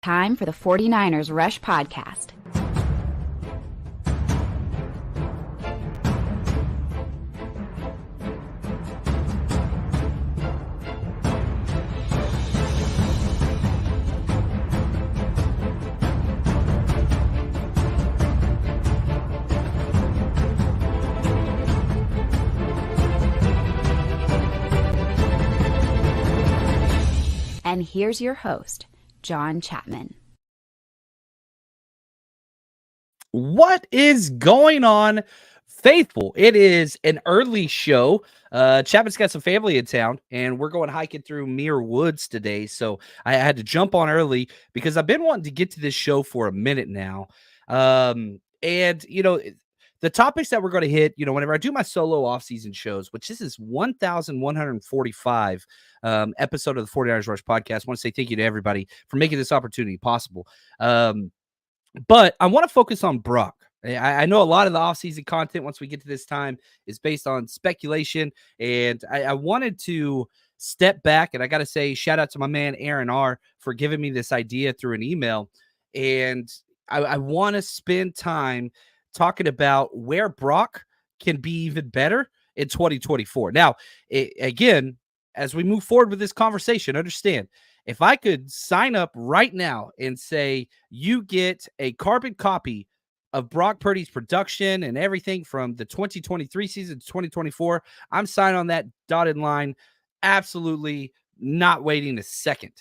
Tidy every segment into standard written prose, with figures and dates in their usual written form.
time for the 49ers Rush Podcast. And here's your host, John Chapman. What is going on, faithful? It is an early show. Chapman's got some family in town, and we're going hiking through Muir Woods today. So I had to jump on early because I've been wanting to get to this show for a minute now. And, you know, the topics that we're going to hit, you know, whenever I do my solo off-season shows, which this is 1,145 episode of the 49ers Rush Podcast. I want to say thank you to everybody for making this opportunity possible. But I want to focus on Brock. I know a lot of the off-season content, once we get to this time, is based on speculation, and I wanted to step back, and I got to say shout out to my man Aaron R. for giving me this idea through an email, and I want to spend time talking about where Brock can be even better in 2024. Now, again, as we move forward with this conversation, understand, if I could sign up right now and say you get a carbon copy of Brock Purdy's production and everything from the 2023 season to 2024, I'm signing on that dotted line. Absolutely not waiting a second.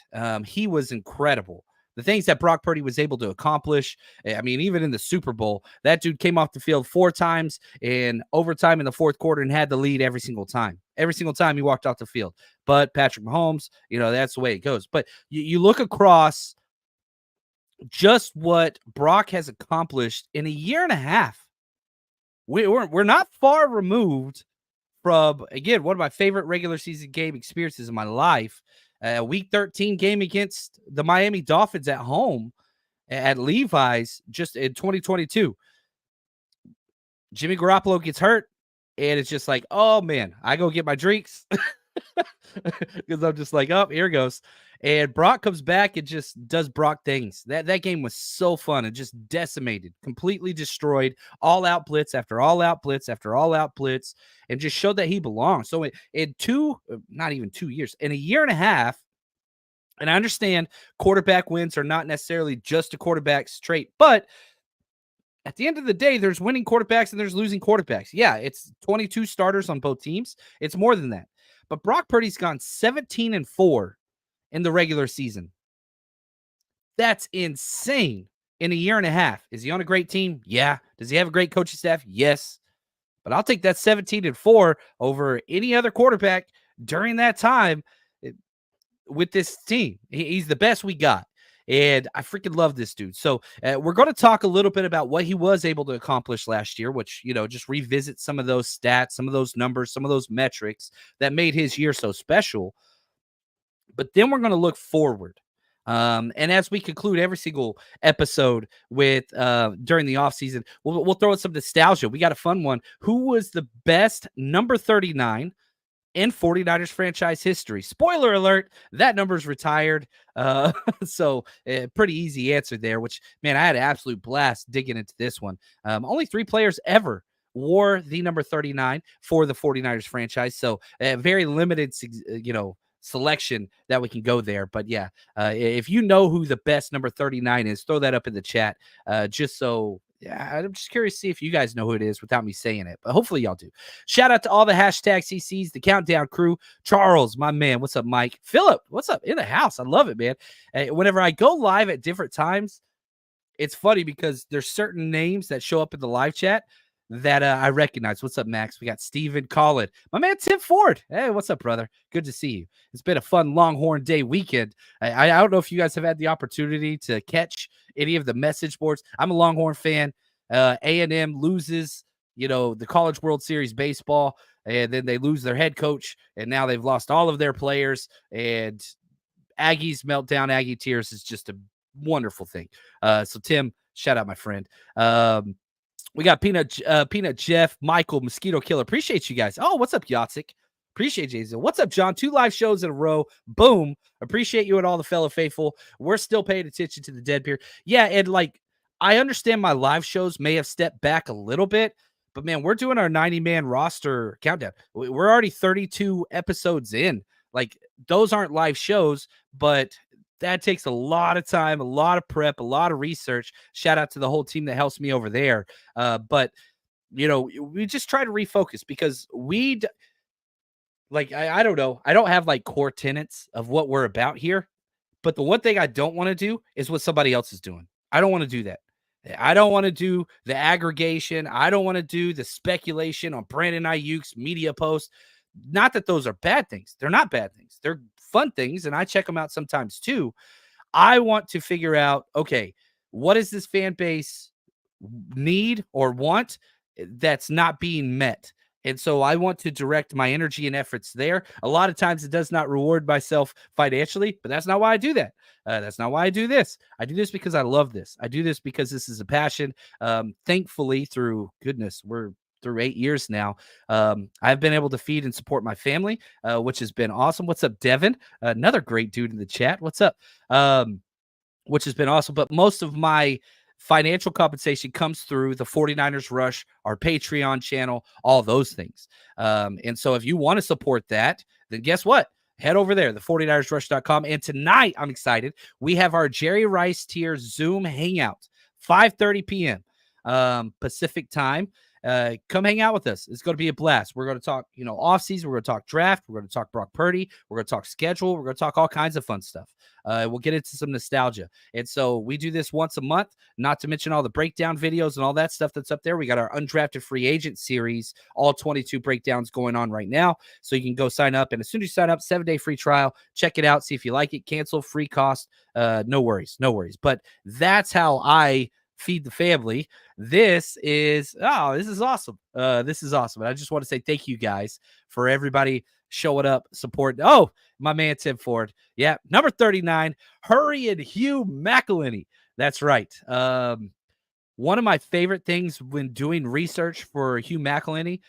He was incredible. The things that Brock Purdy was able to accomplish, I mean, even in the Super Bowl, that dude came off the field 4 times in overtime in the fourth quarter and had the lead every single time. Every single time he walked off the field. But Patrick Mahomes, you know, that's the way it goes. But you look across just what Brock has accomplished in a year and a half. We're not far removed from, again, one of my favorite regular season game experiences in my life. A Week 13 game against the Miami Dolphins at home at Levi's just in 2022. Jimmy Garoppolo gets hurt, and it's just like, oh, man, I go get my drinks because I'm just like, oh, here goes. And Brock comes back and just does Brock things. That game was so fun and just decimated, completely destroyed, all-out blitz after all-out blitz after all-out blitz, and just showed that he belongs. So in not even 2 years, in a year and a half, and I understand quarterback wins are not necessarily just a quarterback's trait, but at the end of the day, there's winning quarterbacks and there's losing quarterbacks. Yeah, it's 22 starters on both teams. It's more than that. But Brock Purdy's gone 17-4 in the regular season. That's insane in a year and a half. Is he on a great team? Yeah. Does he have a great coaching staff? Yes. But I'll take that 17-4 over any other quarterback during that time with this team. He's the best we got. And I freaking love this dude. So we're going to talk a little bit about what he was able to accomplish last year, which, you know, just revisit some of those stats, some of those numbers, some of those metrics that made his year so special. But then we're going to look forward. And as we conclude every single episode with during the offseason, we'll throw in some nostalgia. We got a fun one. Who was the best number 39 in 49ers franchise history? Spoiler alert, that number's retired. So pretty easy answer there, which, man, I had an absolute blast digging into this one. Only 3 players ever wore the number 39 for the 49ers franchise. So very limited, you know, selection that we can go there. But yeah, if you know who the best number 39 is, throw that up in the chat. Just so, yeah, I'm just curious to see if you guys know who it is without me saying it, but hopefully y'all do. Shout out to all the hashtag CCs, the countdown crew. Charles, my man, what's up? Mike, Philip, what's up? In the house. I love it, man. Whenever I go live at different times, it's funny because there's certain names that show up in the live chat that I recognize. What's up, Max? We got Steven, Colin, my man Tim Ford. Hey, what's up, brother? Good to see you. It's been a fun Longhorn Day weekend. I don't know if you guys have had the opportunity to catch any of the message boards. I'm a Longhorn fan. A&M loses, you know, the College World Series baseball, and then they lose their head coach, and now they've lost all of their players, and Aggies meltdown, Aggie tears is just a wonderful thing. So Tim, shout out my friend. We got Peanut Jeff, Michael, Mosquito Killer. Appreciate you guys. Oh, what's up, Yatsik? Appreciate Jay-Z. What's up, John? 2 live shows in a row. Boom. Appreciate you and all the fellow faithful. We're still paying attention to the dead period. Yeah, and like I understand my live shows may have stepped back a little bit, but man, we're doing our 90-man roster countdown. We're already 32 episodes in. Like those aren't live shows, but that takes a lot of time, a lot of prep, a lot of research. Shout out to the whole team that helps me over there. But you know, we just try to refocus because I don't know. I don't have like core tenets of what we're about here. But the one thing I don't want to do is what somebody else is doing. I don't want to do that. I don't want to do the aggregation. I don't want to do the speculation on Brandon Ayuk's media posts. Not that those are bad things. They're not bad things. They're fun things, and I check them out sometimes too. I want to figure out, okay, what does this fan base need or want that's not being met? And so I want to direct my energy and efforts there. A lot of times it does not reward myself financially, but that's not why I do that. That's not why I do this. I do this because I love this. I do this because this is a passion. Thankfully, we're through 8 years now. I've been able to feed and support my family, which has been awesome. What's up, Devin? Another great dude in the chat. What's up? Which has been awesome. But most of my financial compensation comes through the 49ers Rush, our Patreon channel, all those things. And so if you want to support that, then guess what? Head over there, the49ersrush.com. And tonight, I'm excited. We have our Jerry Rice tier Zoom hangout, 5:30 p.m. Pacific time. Come hang out with us. It's going to be a blast. We're going to talk, offseason. We're going to talk draft. We're going to talk Brock Purdy. We're going to talk schedule. We're going to talk all kinds of fun stuff. We'll get into some nostalgia. And so we do this once a month, not to mention all the breakdown videos and all that stuff that's up there. We got our undrafted free agent series, all 22 breakdowns going on right now. So you can go sign up. And as soon as you sign up, 7-day free trial, check it out. See if you like it. Cancel, free cost. No worries. But that's how I feed the family. This is awesome. This is awesome. And I just want to say thank you guys for everybody showing up, support. Oh, my man Tim Ford. Yeah, number 39, Hurry and Hugh McElhenny. That's right. One of my favorite things when doing research for Hugh McElhenny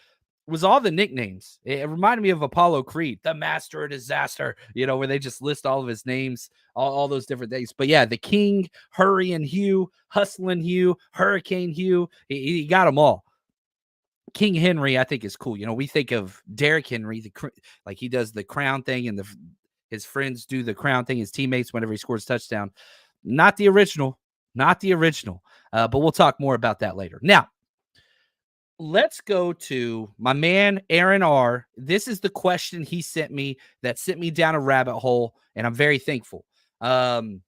was all the nicknames. It reminded me of Apollo Creed, the Master of Disaster, where they just list all of his names, all those different things. But yeah, the King, Hurry and Hugh, Hustlin' Hugh, Hurricane Hugh, he got them all. King Henry, I think, is cool. We think of Derrick Henry, like he does the crown thing, and his friends do the crown thing, his teammates, whenever he scores a touchdown. Not the original. But we'll talk more about that later. Now, let's go to my man, Aaron R. This is the question he sent me that sent me down a rabbit hole, and I'm very thankful. Aaron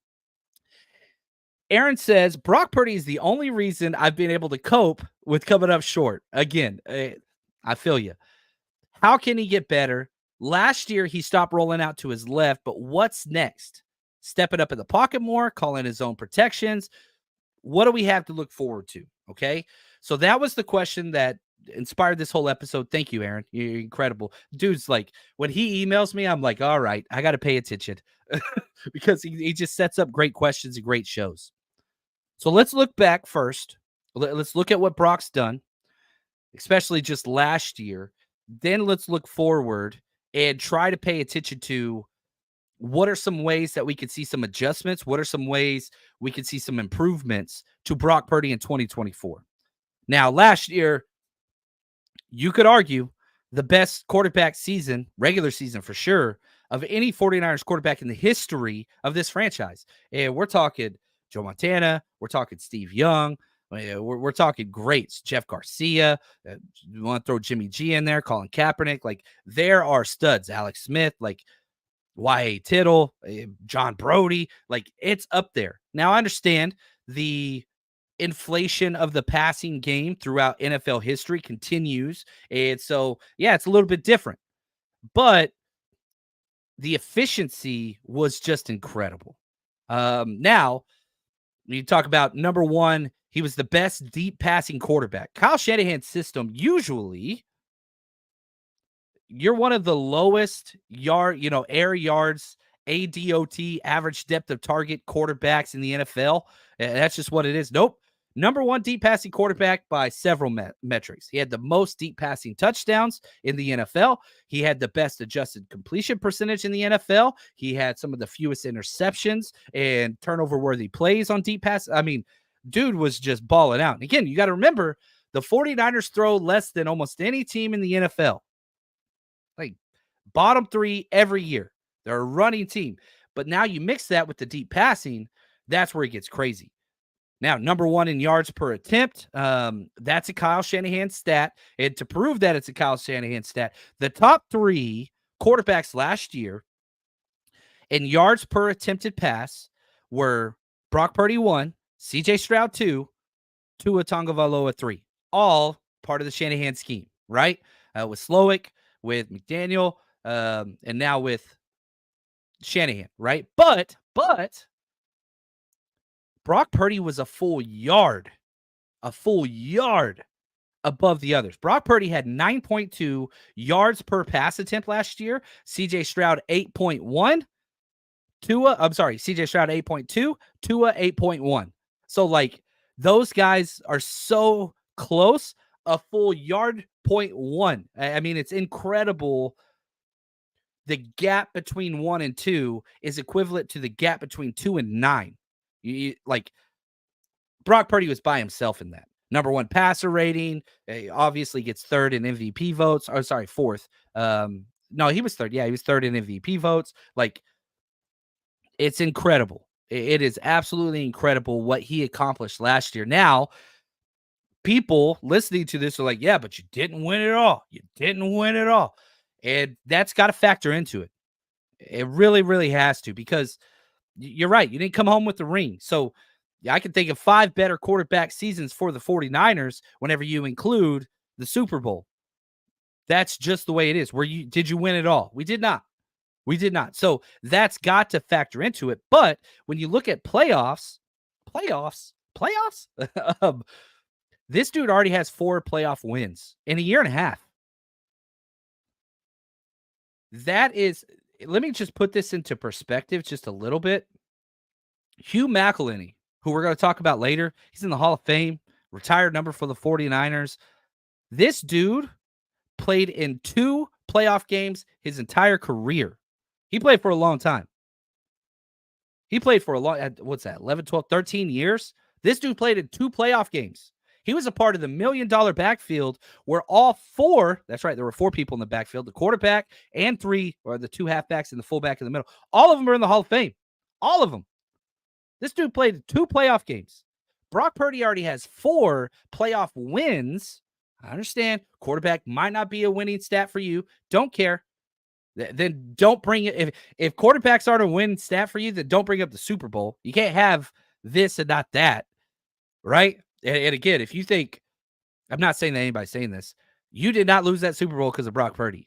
says, Brock Purdy is the only reason I've been able to cope with coming up short. Again, I feel you. How can he get better? Last year, he stopped rolling out to his left, but what's next? Stepping up in the pocket more, calling his own protections. What do we have to look forward to? Okay. So that was the question that inspired this whole episode. Thank you, Aaron. You're incredible. Dude's like, when he emails me, I'm like, all right, I got to pay attention because he just sets up great questions and great shows. So let's look back first. Let's look at what Brock's done, especially just last year. Then let's look forward and try to pay attention to what are some ways that we could see some adjustments? What are some ways we could see some improvements to Brock Purdy in 2024? Now, last year, you could argue the best quarterback season, regular season for sure, of any 49ers quarterback in the history of this franchise. And we're talking Joe Montana. We're talking Steve Young. We're talking greats. Jeff Garcia. You want to throw Jimmy G in there, Colin Kaepernick. Like, there are studs. Alex Smith, like Y.A. Tittle, John Brody. Like, it's up there. Now, I understand the inflation of the passing game throughout NFL history continues. And so, yeah, it's a little bit different. But the efficiency was just incredible. Now, you talk about number one, he was the best deep passing quarterback. Kyle Shanahan's system, usually, you're one of the lowest air yards, ADOT, average depth of target quarterbacks in the NFL. That's just what it is. Nope. Number one deep passing quarterback by several metrics. He had the most deep passing touchdowns in the NFL. He had the best adjusted completion percentage in the NFL. He had some of the fewest interceptions and turnover worthy plays on deep pass. I mean, dude was just balling out. And again, you got to remember the 49ers throw less than almost any team in the NFL. Like bottom 3 every year. They're a running team. But now you mix that with the deep passing, that's where it gets crazy. Now, number one in yards per attempt, that's a Kyle Shanahan stat. And to prove that it's a Kyle Shanahan stat, the top 3 quarterbacks last year in yards per attempted pass were Brock Purdy 1, CJ Stroud 2, Tua Tagovailoa 3. All part of the Shanahan scheme, right? With Slowick, with McDaniel, and now with Shanahan, right? But Brock Purdy was a full yard above the others. Brock Purdy had 9.2 yards per pass attempt last year. CJ Stroud 8.1. CJ Stroud 8.2, Tua 8.1. So like those guys are so close, a full yard 0.1. I mean, it's incredible. The gap between 1 and 2 is equivalent to the gap between 2 and 9. Like Brock Purdy was by himself in that. Number one passer rating, obviously gets third in MVP votes. Oh, sorry, fourth. No, he was third. Yeah, he was third in MVP votes. Like, it's incredible. It is absolutely incredible what he accomplished last year. Now, people listening to this are like, yeah, but you didn't win it all. You didn't win it all. And that's got to factor into it. It really, really has to, because you're right. You didn't come home with the ring. So I can think of 5 better quarterback seasons for the 49ers whenever you include the Super Bowl. That's just the way it is. Did you win it all? We did not. We did not. So that's got to factor into it. But when you look at playoffs, this dude already has 4 playoff wins in a year and a half. That is, let me just put this into perspective just a little bit. Hugh McElhenny, who we're going to talk about later, he's in the Hall of Fame, retired number for the 49ers. This dude played in 2 playoff games his entire career. He played for a long time. He played for 11, 12, 13 years. This dude played in 2 playoff games. He was a part of the $1 million backfield where all 4, that's right, there were 4 people in the backfield, the quarterback and 3, or the 2 halfbacks and the fullback in the middle. All of them are in the Hall of Fame. All of them. This dude played 2 playoff games. Brock Purdy already has 4 playoff wins. I understand quarterback might not be a winning stat for you. Don't care. Then don't bring it. If quarterbacks aren't a win stat for you, then don't bring up the Super Bowl. You can't have this and not that, right? And again, if you think, I'm not saying that anybody's saying this, you did not lose that Super Bowl because of Brock Purdy.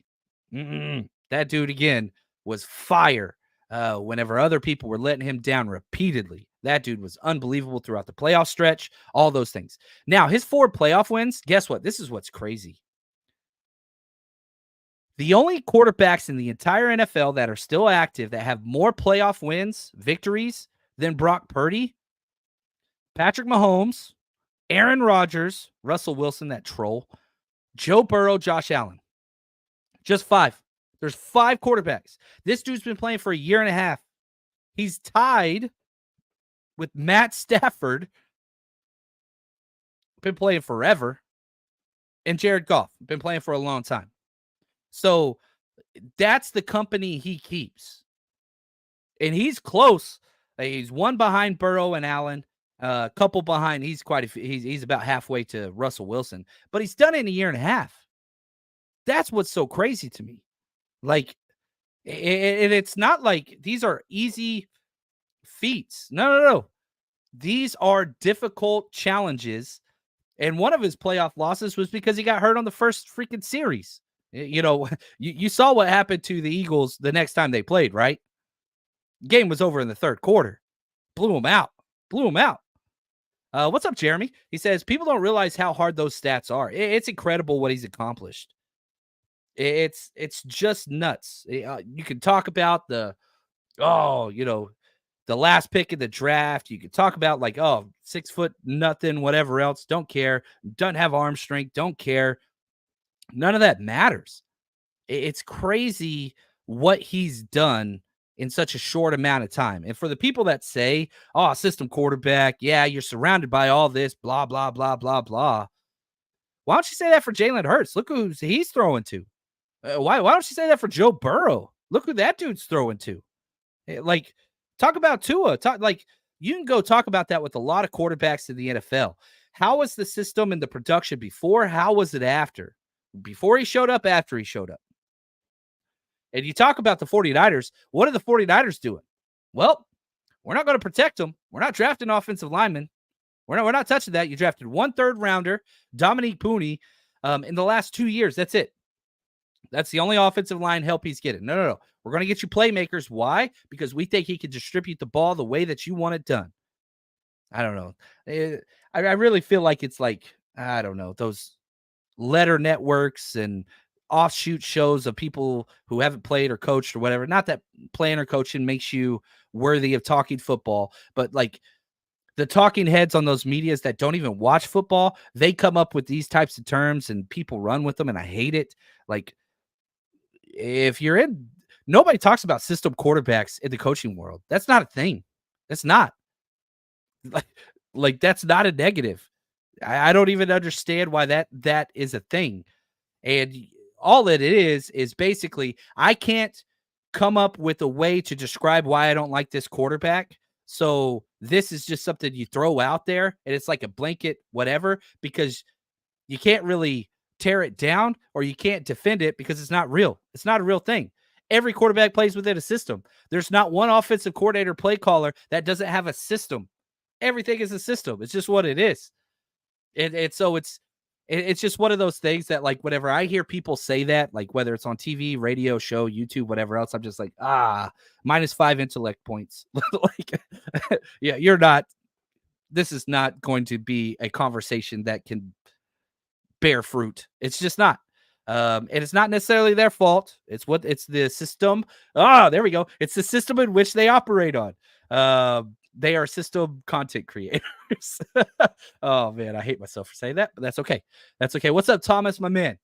That dude, again, was fire whenever other people were letting him down repeatedly. That dude was unbelievable throughout the playoff stretch, all those things. Now, his 4 playoff wins, guess what? This is what's crazy. The only quarterbacks in the entire NFL that are still active that have more playoff wins, victories, than Brock Purdy, Patrick Mahomes, Aaron Rodgers, Russell Wilson, that troll, Joe Burrow, Josh Allen. Just 5. There's 5 quarterbacks. This dude's been playing for a year and a half. He's tied with Matt Stafford, been playing forever, and Jared Goff, been playing for a long time. So that's the company he keeps. And he's close. He's 1 behind Burrow and Allen, a couple behind. He's he's about halfway to Russell Wilson, but he's done it in a year and a half. That's what's so crazy to me. Like, it's not like these are easy feats. No. These are difficult challenges. And one of his playoff losses was because he got hurt on the first freaking series. You saw what happened to the Eagles the next time they played, right? Game was over in the 3rd quarter. Blew them out. What's up, Jeremy? He says, people don't realize how hard those stats are. It's incredible what he's accomplished. It's just nuts. You can talk about the last pick of the draft. You could talk about like, oh, 6 foot nothing, whatever else. Don't care. Doesn't have arm strength. Don't care. None of that matters. It's crazy what he's done in such a short amount of time. And for the people that say, oh, system quarterback, yeah, you're surrounded by all this, blah, blah, blah, blah, blah. Why don't you say that for Jalen Hurts? Look who he's throwing to. Why don't you say that for Joe Burrow? Look who that dude's throwing to. Like, talk about Tua. You can go talk about that with a lot of quarterbacks in the NFL. How was the system and the production before? How was it after? Before he showed up, after he showed up. And you talk about the 49ers. What are the 49ers doing? Well, we're not going to protect them. We're not drafting offensive linemen. We're not touching that. You drafted 1 3rd-rounder, Dominique Purdy, in the last 2 years. That's it. That's the only offensive line help he's getting. No. We're going to get you playmakers. Why? Because we think he can distribute the ball the way that you want it done. I don't know. I really feel like it's like, I don't know, those letter networks and offshoot shows of people who haven't played or coached or whatever. Not that playing or coaching makes you worthy of talking football, but like the talking heads on those medias that don't even watch football, they come up with these types of terms and people run with them. And I hate it. Like, if you're in, nobody talks about system quarterbacks in the coaching world. That's not a thing. That's not like that's not a negative. I don't even understand why that is a thing. And all that it is basically, I can't come up with a way to describe why I don't like this quarterback. So this is just something you throw out there and it's like a blanket, whatever, because you can't really tear it down or you can't defend it because it's not real. It's not a real thing. Every quarterback plays within a system. There's not one offensive coordinator play caller that doesn't have a system. Everything is a system. It's just what it is. So it's just one of those things that, like, whenever I hear people say that, like whether it's on TV, radio, show, YouTube, whatever else, I'm just like, -5 intellect points. Like, yeah, you're not, this is not going to be a conversation that can bear fruit. It's just not. And it's not necessarily their fault. It's the system. There we go. It's the system in which they operate on. They are system content creators. Oh man, I hate myself for saying that, but that's okay. That's okay. What's up, Thomas, my man?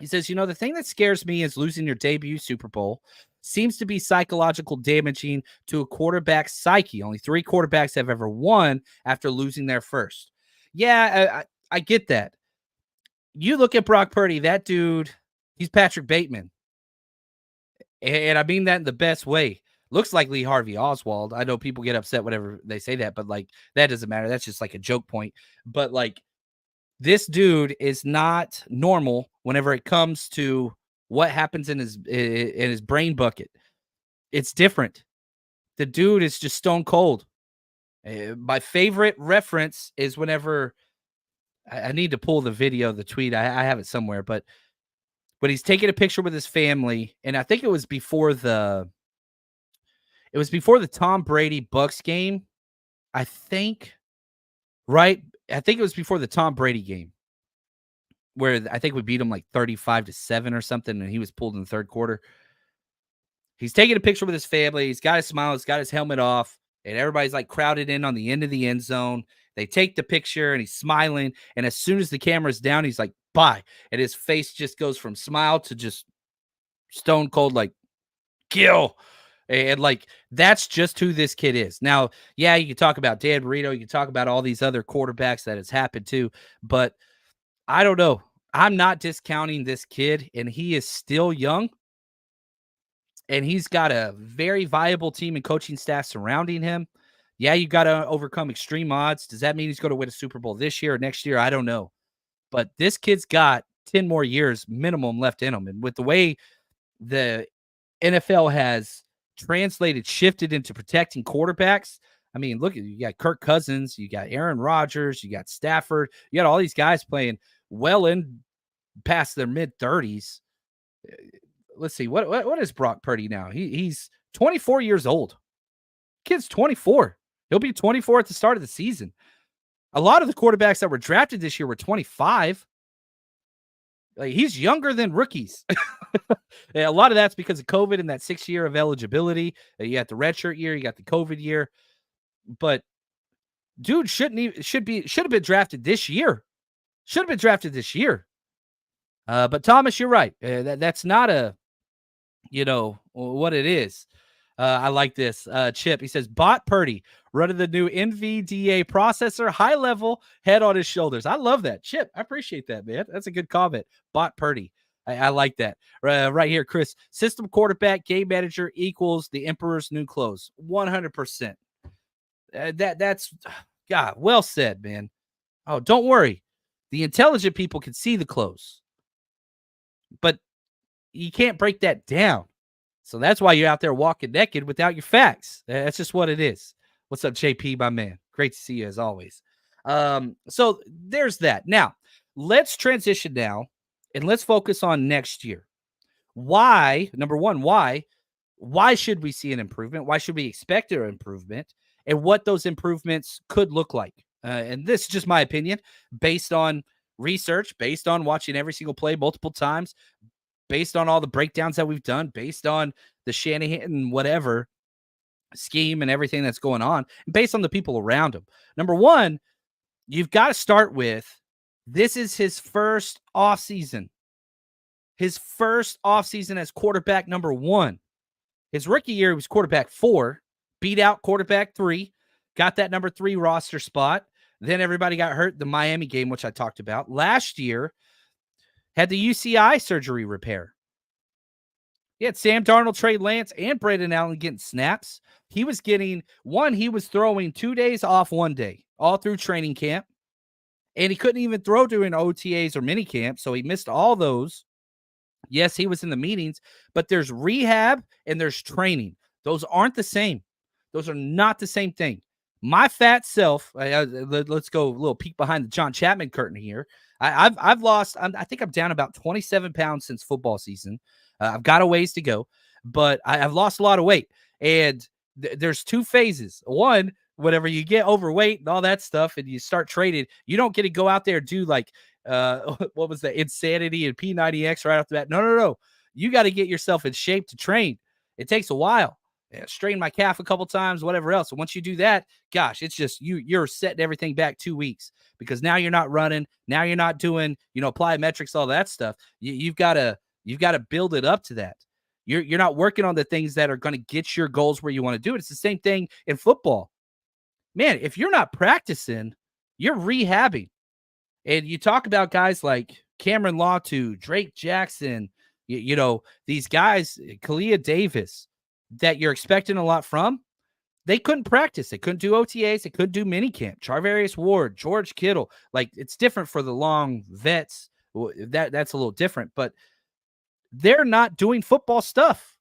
He says, the thing that scares me is losing your debut Super Bowl seems to be psychological damaging to a quarterback's psyche. Only 3 quarterbacks have ever won after losing their first. Yeah, I get that. You look at Brock Purdy, that dude, he's Patrick Bateman. And I mean that in the best way. Looks like Lee Harvey Oswald. I know people get upset whenever they say that, but like that doesn't matter. That's just like a joke point. But like this dude is not normal whenever it comes to what happens in his brain bucket. It's different. The dude is just stone cold. My favorite reference is whenever I need to pull the video, the tweet. I have it somewhere, but when he's taking a picture with his family, and I think it was before the Tom Brady Bucks game. I think, right? I think it was before the Tom Brady game where I think we beat him like 35-7 or something, and he was pulled in the 3rd quarter. He's taking a picture with his family. He's got his smile. He's got his helmet off, and everybody's like crowded in on the end of the end zone. They take the picture, and he's smiling, and as soon as the camera's down, he's like, bye. And his face just goes from smile to just stone cold, like, kill. And like, that's just who this kid is. Now, yeah, you can talk about Dan Marino. You can talk about all these other quarterbacks that has happened to, but I don't know. I'm not discounting this kid, and he is still young, and he's got a very viable team and coaching staff surrounding him. Yeah, you got to overcome extreme odds. Does that mean he's going to win a Super Bowl this year or next year? I don't know. But this kid's got 10 more years minimum left in him. And with the way the NFL has shifted into protecting quarterbacks, I mean, look, you got Kirk Cousins, you got Aaron Rodgers, you got Stafford, you got all these guys playing well in past their mid-30s. Let's see, what is Brock Purdy now? He's 24 years old. Kid's 24. He'll be 24 at the start of the season. A lot of the quarterbacks that were drafted this year were 25. Like, he's younger than rookies. Yeah, a lot of that's because of COVID and that 6 year of eligibility. You got the redshirt year, you got the COVID year, but dude should have been drafted this year. Should have been drafted this year. But Thomas, you're right. That's not what it is. I like this. Chip, he says, bot Purdy, running the new NVDA processor, high level, head on his shoulders. I love that. Chip, I appreciate that, man. That's a good comment. Bot Purdy. I like that. Right here, Chris. System quarterback, game manager equals the Emperor's new clothes. 100%. That's, God, well said, man. Oh, don't worry. The intelligent people can see the clothes, but you can't break that down. So that's why you're out there walking naked without your facts. That's just what it is. What's up, JP, my man? Great to see you as always. So there's that. Now, let's transition now and let's focus on next year. Why, number one, why should we see an improvement? Why should we expect an improvement? And what those improvements could look like. And this is just my opinion based on research, based on watching every single play multiple times, based on all the breakdowns that we've done, based on the Shanahan whatever scheme and everything that's going on, and based on the people around him. Number one, you've got to start with, this is his first offseason. His first offseason as quarterback number one. His rookie year, he was quarterback 4, beat out quarterback 3, got that number 3 roster spot. Then everybody got hurt the Miami game, which I talked about. Last year, had the UCI surgery repair. He had Sam Darnold, Trey Lance, and Brandon Allen getting snaps. He was throwing 2 days off 1 day, all through training camp. And he couldn't even throw during OTAs or mini camp, so he missed all those. Yes, he was in the meetings, but there's rehab and there's training. Those aren't the same. Those are not the same thing. My fat self, let's go a little peek behind the John Chapman curtain here. I've lost, I think I'm down about 27 pounds since football season. I've got a ways to go, but I've lost a lot of weight. And there's 2 phases. One, whenever you get overweight and all that stuff and you start training, you don't get to go out there and do like, what was that, Insanity and P90X right off the bat. No. You got to get yourself in shape to train. It takes a while. Strain my calf a couple times, whatever else. And once you do that, gosh, it's just you're setting everything back 2 weeks because now you're not running. Now you're not doing, plyometrics, all that stuff. You've got to build it up to that. You're not working on the things that are going to get your goals where you want to do it. It's the same thing in football. Man, if you're not practicing, you're rehabbing. And you talk about guys like Cameron Lawton, Drake Jackson, these guys, Kalia Davis, that you're expecting a lot from. They couldn't practice. They couldn't do OTAs. They couldn't do minicamp. Charvarius Ward, George Kittle. Like, it's different for the long vets. That's a little different. But they're not doing football stuff.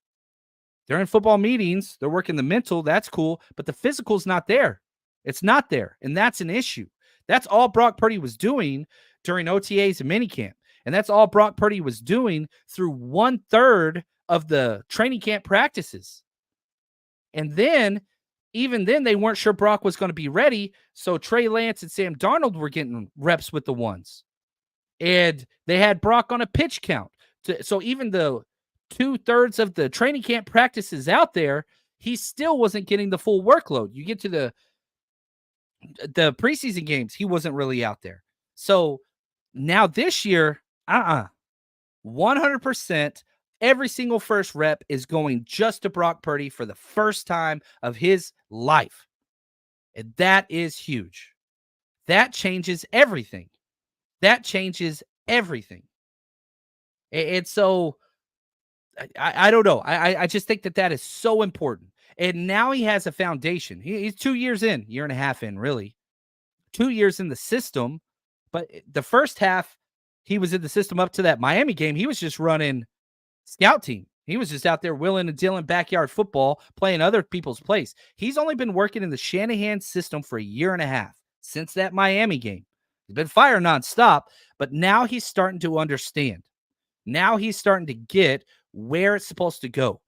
They're in football meetings. They're working the mental. That's cool. But the physical's not there. It's not there. And that's an issue. That's all Brock Purdy was doing during OTAs and minicamp. And that's all Brock Purdy was doing through 1/3 of the training camp practices. And then, even then, they weren't sure Brock was going to be ready. So Trey Lance and Sam Darnold were getting reps with the ones. And they had Brock on a pitch count. So even the 2/3 of the training camp practices out there, he still wasn't getting the full workload. You get to the preseason games, he wasn't really out there. So now this year, 100%, every single first rep is going just to Brock Purdy for the first time of his life. And that is huge. That changes everything. And so I don't know. I just think that is so important. And now he has a foundation. He's 2 years in, year and a half in, really. 2 years in the system. But the first half, he was in the system up to that Miami game. He was just running scout team. He was just out there willing and dealing backyard football, playing other people's plays. He's only been working in the Shanahan system for a year and a half since that Miami game. He's been firing nonstop, but now he's starting to understand. Now he's starting to get where it's supposed to go.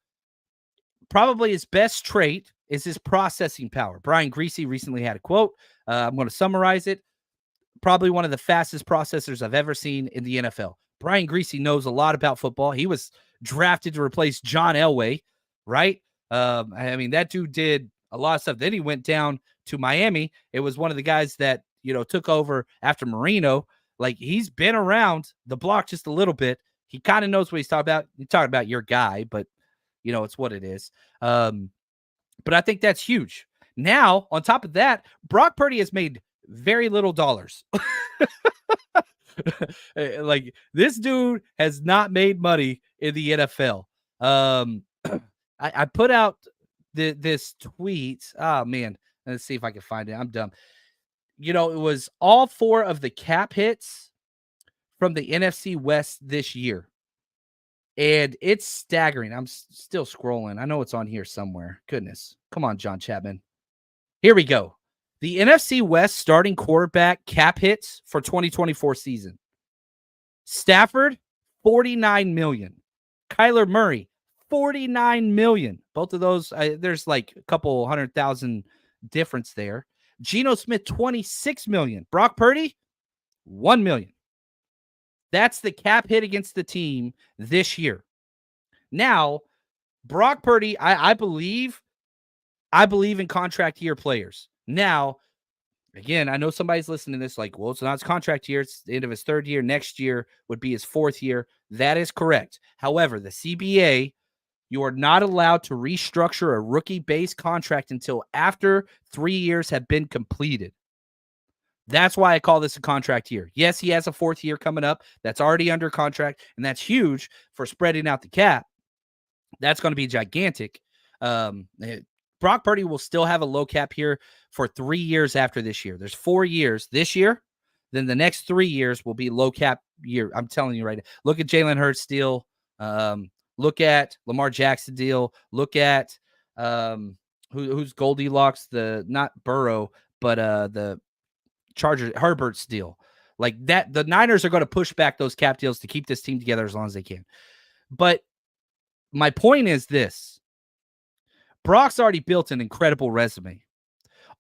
Probably his best trait is his processing power. Brian Greasy recently had a quote. I'm going to summarize it. Probably one of the fastest processors I've ever seen in the NFL. Brian Greasy knows a lot about football. He was drafted to replace John Elway, right? I mean, that dude did a lot of stuff. Then he went down to Miami. It was one of the guys that, took over after Marino. Like, he's been around the block just a little bit. He kind of knows what he's talking about. You're talking about your guy, but, it's what it is. But I think that's huge. Now, on top of that, Brock Purdy has made very little dollars. Like, this dude has not made money in the NFL. I put out this tweet. Oh, man. Let's see if I can find it. I'm dumb. It was all 4 of the cap hits from the NFC West this year. And it's staggering. I'm still scrolling. I know it's on here somewhere. Goodness. Come on, John Chapman. Here we go. The NFC West starting quarterback cap hits for 2024 season. Stafford, $49 million. Kyler Murray, $49 million. Both of those, there's like a couple 100,000 difference there. Geno Smith, $26 million. Brock Purdy, $1 million. That's the cap hit against the team this year. Now, Brock Purdy, I believe in contract year players. Now, again, I know somebody's listening to this like, well, it's not his contract year. It's the end of his 3rd year. Next year would be his 4th year. That is correct. However, the CBA, you are not allowed to restructure a rookie-based contract until after 3 years have been completed. That's why I call this a contract year. Yes, he has a 4th year coming up. That's already under contract, and that's huge for spreading out the cap. That's going to be gigantic. Brock Purdy will still have a low cap here for 3 years after this year. There's 4 years this year. Then the next 3 years will be low cap year. I'm telling you right now. Look at Jalen Hurts deal. Look at Lamar Jackson deal. Look at who's Goldilocks, not Burrow, but the Chargers, Herbert's deal. Like that, the Niners are going to push back those cap deals to keep this team together as long as they can. But my point is this. Brock's already built an incredible resume.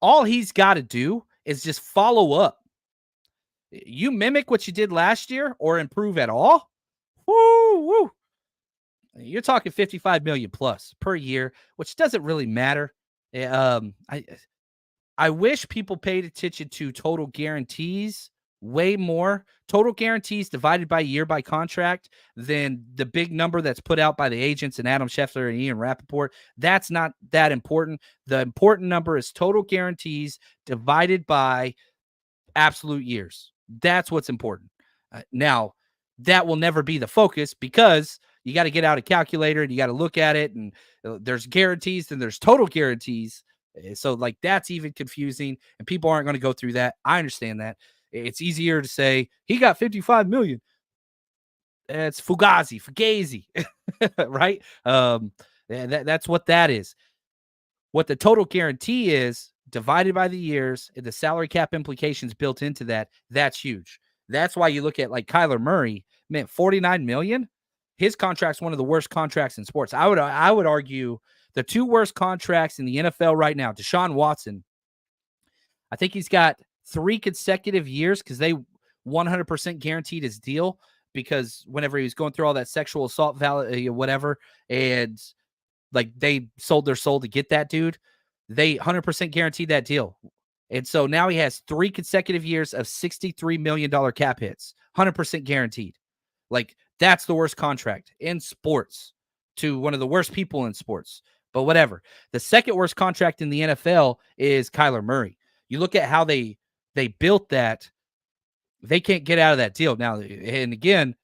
All he's got to do is just follow up. You mimic what you did last year or improve at all, woo. You're talking $55 million plus per year, which doesn't really matter. I wish people paid attention to total guarantees way more. Total guarantees divided by year by contract than the big number that's put out by the agents and Adam Schefter and Ian Rappaport. That's not that important. The important number is total guarantees divided by absolute years. That's what's important. Now, that will never be the focus because you got to get out a calculator and you got to look at it, and there's guarantees and there's total guarantees. So like that's even confusing and people aren't going to go through that. I understand that. It's easier to say he got 55 million. It's Fugazi, right? That's what that is. What the total guarantee is divided by the years and the salary cap implications built into that. That's huge. That's why you look at like Kyler Murray, man, 49 million. His contract's one of the worst contracts in sports. I would argue the 2 worst contracts in the NFL right now. Deshaun Watson, I think he's got 3 consecutive years because they 100% guaranteed his deal because whenever he was going through all that sexual assault, whatever, and like they sold their soul to get that dude, they 100% guaranteed that deal. And so now he has 3 consecutive years of $63 million cap hits, 100% guaranteed. Like that's the worst contract in sports to one of the worst people in sports. But whatever. The second worst contract in the NFL is Kyler Murray. You look at how they built that. They can't get out of that deal now. And again,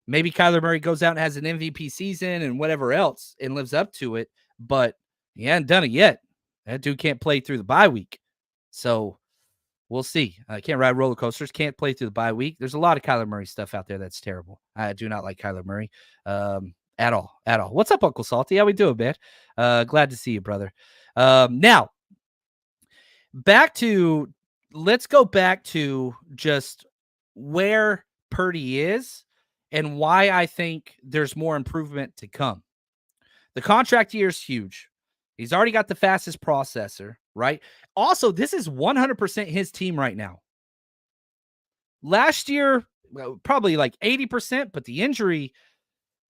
maybe Kyler Murray goes out and has an MVP season and whatever else and lives up to it. But he hasn't done it yet. That dude can't play through the bye week. So we'll see. I can't ride roller coasters. Can't play through the bye week. There's a lot of Kyler Murray stuff out there that's terrible. I do not like Kyler Murray. At all. What's up, Uncle Salty? How we doing, man? Glad to see you, brother. Now, let's go back to just where Purdy is and why I think there's more improvement to come. The contract year is huge. He's already got the fastest processor, right? Also, this is 100% his team right now. Last year, probably like 80%, but the injury,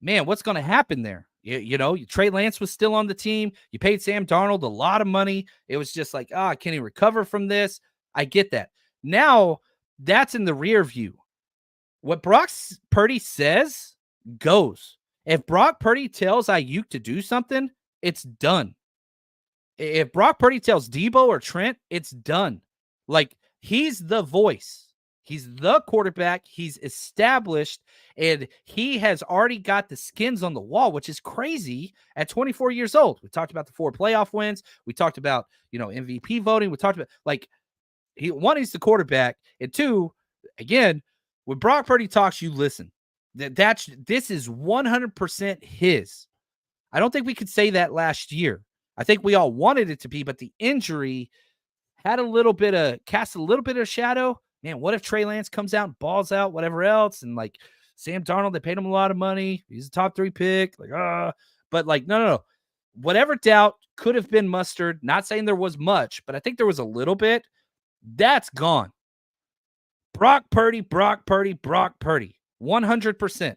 man, what's going to happen there? You know, Trey Lance was still on the team. You paid Sam Darnold a lot of money. It was just like, can he recover from this? I get that. Now that's in the rear view. What Brock Purdy says goes. If Brock Purdy tells Ayuk to do something, it's done. If Brock Purdy tells Debo or Trent, it's done. Like, he's the voice. He's the quarterback. He's established, and he has already got the skins on the wall, which is crazy at 24 years old. We talked about the 4 playoff wins. We talked about, MVP voting. We talked about, like, he's the quarterback. And 2, again, when Brock Purdy talks, you listen. This is 100% his. I don't think we could say that last year. I think we all wanted it to be, but the injury had cast a little bit of shadow. Man, what if Trey Lance comes out and balls out, whatever else, and like Sam Darnold, they paid him a lot of money. He's a top 3 pick. But like, no. Whatever doubt could have been mustered. Not saying there was much, but I think there was a little bit. That's gone. Brock Purdy. 100%.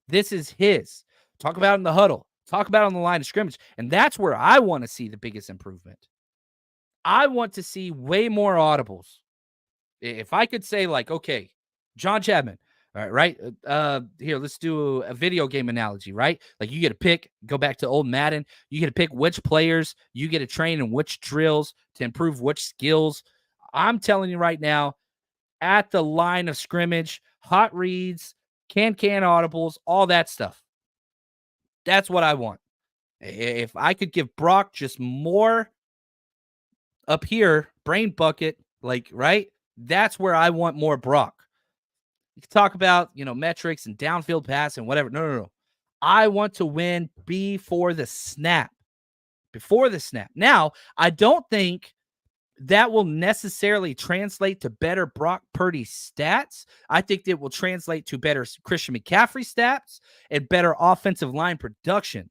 This is his. Talk about it in the huddle. Talk about it on the line of scrimmage. And that's where I want to see the biggest improvement. I want to see way more audibles. If I could say, like, okay, John Chapman, all right? Here, let's do a video game analogy, right? Like, you get to pick, go back to old Madden, you get to pick which players, you get to train in which drills to improve which skills. I'm telling you right now, at the line of scrimmage, hot reads, can audibles, all that stuff. That's what I want. If I could give Brock just more up here, brain bucket, like, right? That's where I want more Brock. You can talk about, metrics and downfield pass and whatever. No. I want to win before the snap. Now, I don't think that will necessarily translate to better Brock Purdy stats. I think it will translate to better Christian McCaffrey stats and better offensive line production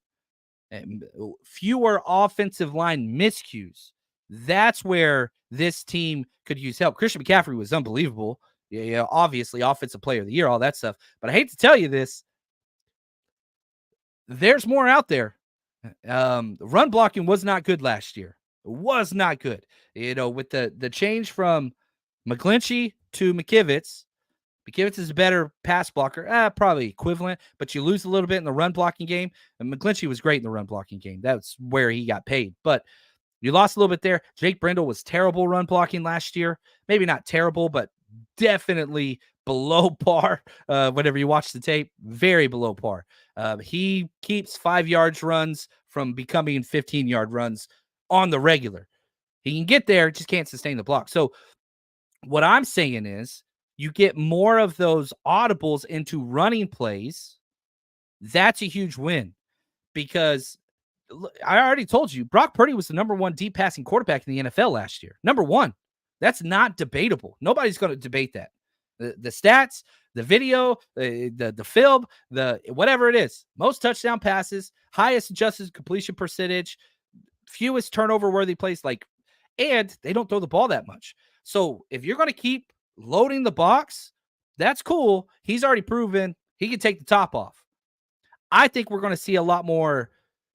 and fewer offensive line miscues. That's where this team could use help. Christian McCaffrey was unbelievable. Yeah, obviously offensive player of the year, all that stuff. But I hate to tell you this, there's more out there. Run blocking was not good last year. It was not good. With the change from McGlinchey to McKivitz is a better pass blocker, probably equivalent, but you lose a little bit in the run blocking game. And McGlinchey was great in the run blocking game. That's where he got paid. But you lost a little bit there. Jake Brendel was terrible run blocking last year. Maybe not terrible, but definitely below par. Whenever you watch the tape, very below par. He keeps 5-yard runs from becoming 15-yard runs on the regular. He can get there, just can't sustain the block. So what I'm saying is you get more of those audibles into running plays. That's a huge win because I already told you, Brock Purdy was the number 1 deep passing quarterback in the NFL last year. Number 1. That's not debatable. Nobody's going to debate that. The stats, the video, the film, the whatever it is. Most touchdown passes, highest adjusted completion percentage, fewest turnover-worthy plays, and they don't throw the ball that much. So if you're going to keep loading the box, that's cool. He's already proven he can take the top off. I think we're going to see a lot more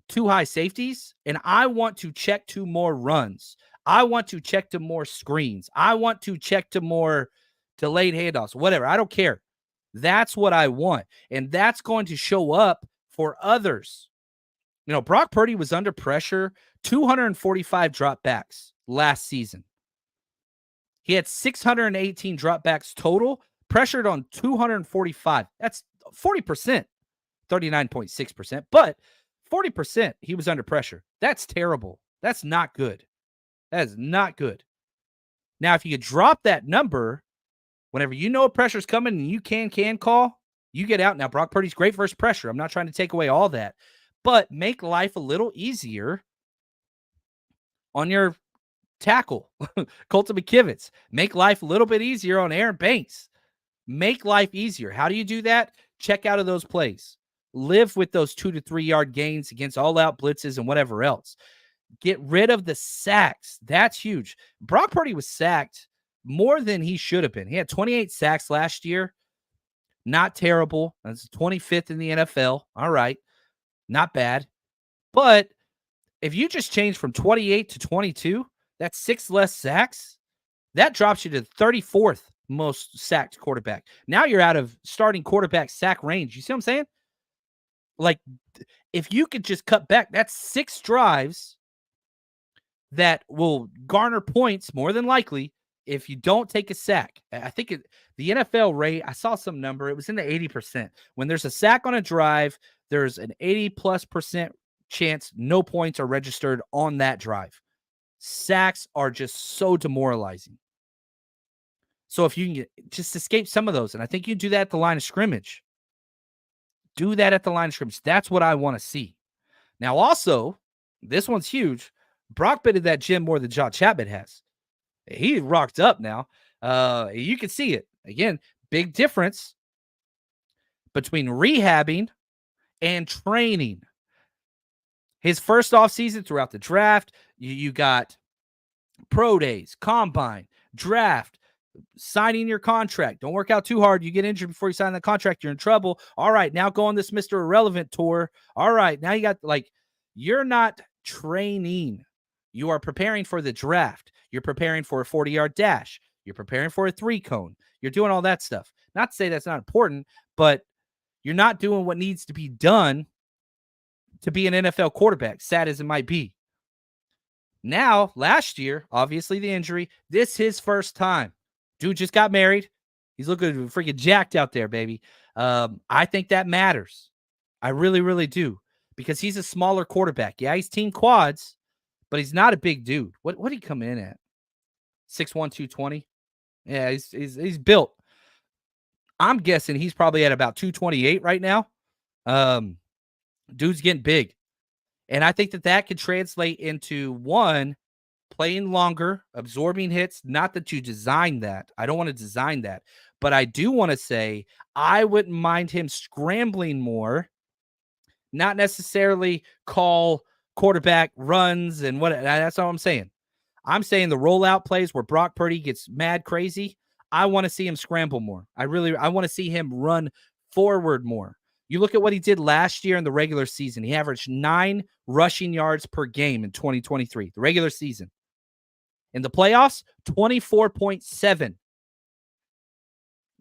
too high safeties, and I want to check to more runs. I want to check to more screens. I want to check to more delayed handoffs, whatever. I don't care. That's what I want, and that's going to show up for others. Brock Purdy was under pressure, 245 dropbacks last season. He had 618 dropbacks total, pressured on 245. That's 40%, 39.6%, but 40% he was under pressure. That's terrible. That's not good. That is not good. Now, if you could drop that number, whenever you know pressure's coming and you can call, you get out. Now, Brock Purdy's great versus pressure. I'm not trying to take away all that, but make life a little easier on your tackle, Colton McKivitz. Make life a little bit easier on Aaron Banks. Make life easier. How do you do that? Check out of those plays. Live with those 2 to 3 yard gains against all-out blitzes and whatever else. Get rid of the sacks. That's huge. Brock Purdy was sacked more than he should have been. He had 28 sacks last year. Not terrible. That's 25th in the NFL. All right. Not bad. But if you just change from 28 to 22, that's 6 less sacks. That drops you to 34th most sacked quarterback. Now you're out of starting quarterback sack range. You see what I'm saying? Like, if you could just cut back, that's 6 drives that will garner points more than likely if you don't take a sack. I think the NFL rate, I saw some number, it was in the 80%. When there's a sack on a drive, there's an 80+% chance no points are registered on that drive. Sacks are just so demoralizing. So if you can just escape some of those, and I think you do that at the line of scrimmage. Do that at the line of scrimmage. That's what I want to see. Now, also, this one's huge. Brock been at that gym more than Chapman has. He rocked up now. You can see it. Again, big difference between rehabbing and training. His first offseason throughout the draft, you got pro days, combine, draft, signing your contract. Don't work out too hard. You get injured before you sign the contract, you're in trouble. All right, now go on this Mr. Irrelevant tour. All right, now you got, like, you're not training. You are preparing for the draft. You're preparing for a 40-yard dash. You're preparing for a 3-cone. You're doing all that stuff. Not to say that's not important, but you're not doing what needs to be done to be an NFL quarterback, sad as it might be. Now, last year, obviously the injury, this his first time. Dude just got married. He's looking freaking jacked out there, baby. I think that matters. I really, really do. Because he's a smaller quarterback. Yeah, he's team quads, but he's not a big dude. What did he come in at? 6'1", 220? Yeah, he's built. I'm guessing he's probably at about 228 right now. Dude's getting big. And I think that could translate into, one, playing longer, absorbing hits. Not that you design that. I don't want to design that. But I do want to say I wouldn't mind him scrambling more, not necessarily call quarterback runs and what. That's all I'm saying. I'm saying the rollout plays where Brock Purdy gets mad crazy. I want to see him scramble more. I want to see him run forward more. You look at what he did last year in the regular season. He averaged 9 rushing yards per game in 2023, the regular season. In the playoffs, 24.7.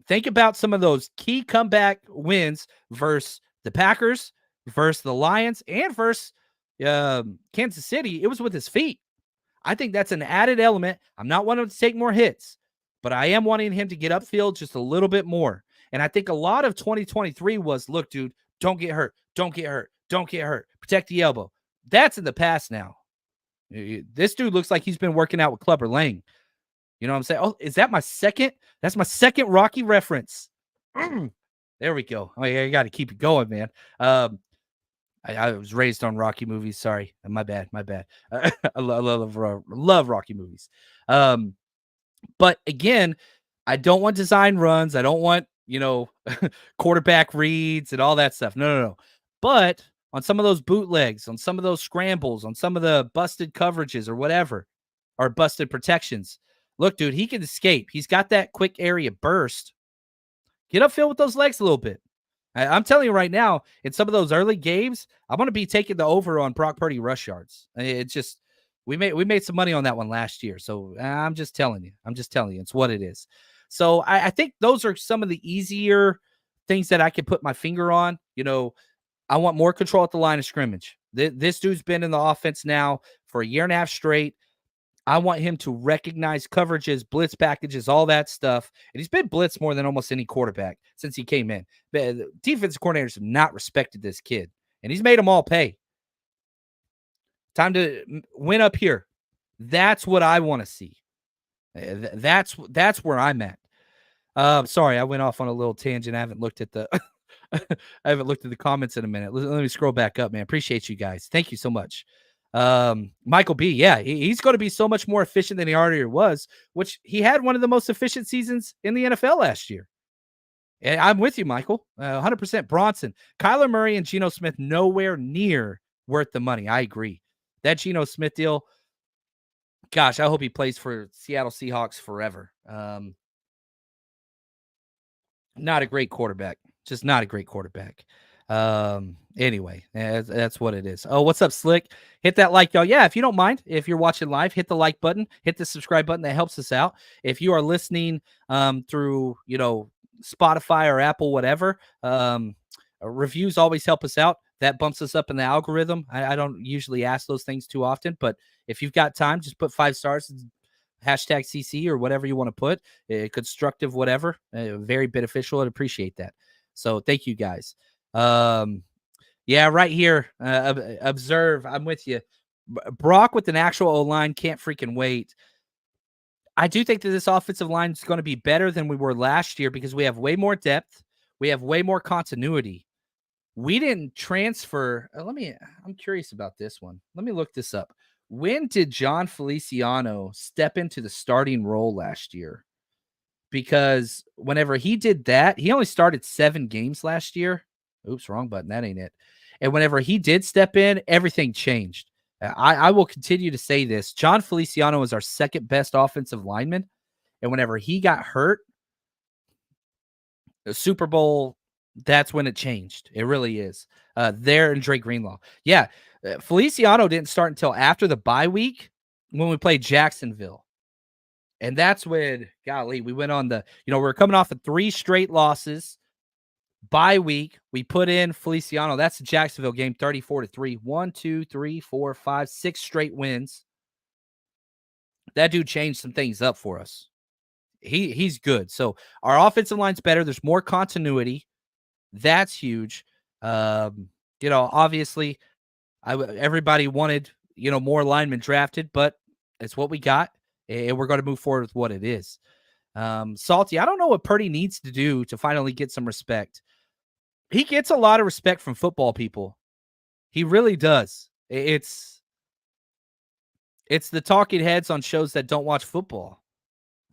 Think about some of those key comeback wins versus the Packers, versus the Lions, and versus Kansas City. It was with his feet. I think that's an added element. I'm not wanting to take more hits, but I am wanting him to get upfield just a little bit more. And I think a lot of 2023 was, look, dude, don't get hurt. Don't get hurt. Don't get hurt. Protect the elbow. That's in the past now. This dude looks like he's been working out with Clubber Lang. You know what I'm saying? Oh, is that my second? That's my second Rocky reference. There we go. Oh, yeah, you got to keep it going, man. I was raised on Rocky movies. Sorry. My bad. I love Rocky movies. But again, I don't want design runs. I don't want, quarterback reads and all that stuff. No. But on some of those bootlegs, on some of those scrambles, on some of the busted coverages or whatever, or busted protections, look, dude, he can escape. He's got that quick area burst. Get upfield with those legs a little bit. I'm telling you right now, in some of those early games, I'm going to be taking the over on Brock Purdy rush yards. It's just, we made some money on that one last year. So I'm just telling you. It's what it is. So I think those are some of the easier things that I can put my finger on. I want more control at the line of scrimmage. This dude's been in the offense now for a year and a half straight. I want him to recognize coverages, blitz packages, all that stuff. And he's been blitzed more than almost any quarterback since he came in. The defensive coordinators have not respected this kid, and he's made them all pay. Time to win up here. That's what I want to see. That's where I'm at. Sorry, I went off on a little tangent. I haven't looked at the comments in a minute. Let me scroll back up, man. Appreciate you guys. Thank you so much. Michael B, yeah, he's going to be so much more efficient than he already was, which he had one of the most efficient seasons in the NFL last year. And I'm with you, Michael. 100%. Bronson, Kyler Murray, and Geno Smith nowhere near worth the money. I agree. That Geno Smith deal, gosh, I hope he plays for Seattle Seahawks forever. Not a great quarterback. Just not a great quarterback. Anyway, that's what it is. Oh, what's up, Slick? Hit that like, y'all. Yeah, if you don't mind, if you're watching live, hit the like button, hit the subscribe button. That helps us out. If you are listening through, Spotify or Apple, whatever, reviews always help us out. That bumps us up in the algorithm. I don't usually ask those things too often, but if you've got time, just put 5 stars. Hashtag CC or whatever you want to put, constructive, whatever, very beneficial. I'd appreciate that. So thank you guys. Yeah, right here. Observe. I'm with you. Brock with an actual O-line can't freaking wait. I do think that this offensive line is going to be better than we were last year because we have way more depth. We have way more continuity. We didn't transfer. I'm curious about this one. Let me look this up. When did John Feliciano step into the starting role last year? Because whenever he did that, he only started 7 games last year. Oops, wrong button. That ain't it. And whenever he did step in, everything changed. I will continue to say this. John Feliciano is our second best offensive lineman. And whenever he got hurt, the Super Bowl, that's when it changed. It really is. There and Drake Greenlaw. Yeah, Feliciano didn't start until after the bye week when we played Jacksonville. And that's when, golly, we went on we're coming off of 3 straight losses. Bye week, we put in Feliciano. That's the Jacksonville game, 34-3. 1, 2, 3, 4, 5, 6 straight wins. That dude changed some things up for us. He's good. So our offensive line's better. There's more continuity. That's huge. Obviously, everybody wanted, more linemen drafted, but it's what we got, and we're going to move forward with what it is. Salty, I don't know what Purdy needs to do to finally get some respect. He gets a lot of respect from football people. He really does. It's the talking heads on shows that don't watch football.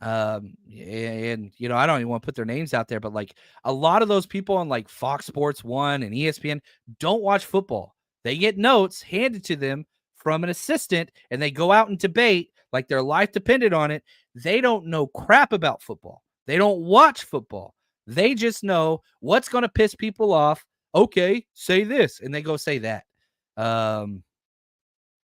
And I don't even want to put their names out there, but like a lot of those people on like Fox Sports 1 and ESPN don't watch football. They get notes handed to them from an assistant and they go out and debate like their life depended on it. They don't know crap about football. They don't watch football. They just know what's going to piss people off. Okay, say this, and they go say that.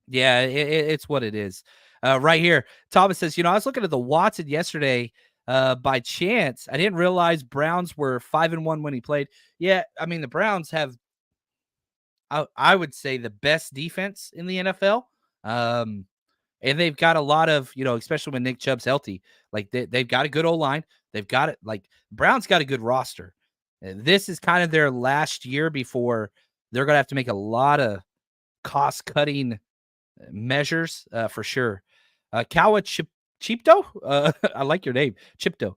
Yeah, it's what it is. Right here, Thomas says, I was looking at the Watson yesterday by chance. I didn't realize Browns were 5-1 when he played. Yeah, I mean, the Browns have, I would say, the best defense in the NFL. And they've got a lot of, especially when Nick Chubb's healthy, like they've got a good O-line. They've got it. Like Browns got a good roster. This is kind of their last year before they're going to have to make a lot of cost-cutting measures for sure. Kawa Chipto, I like your name, Chipto.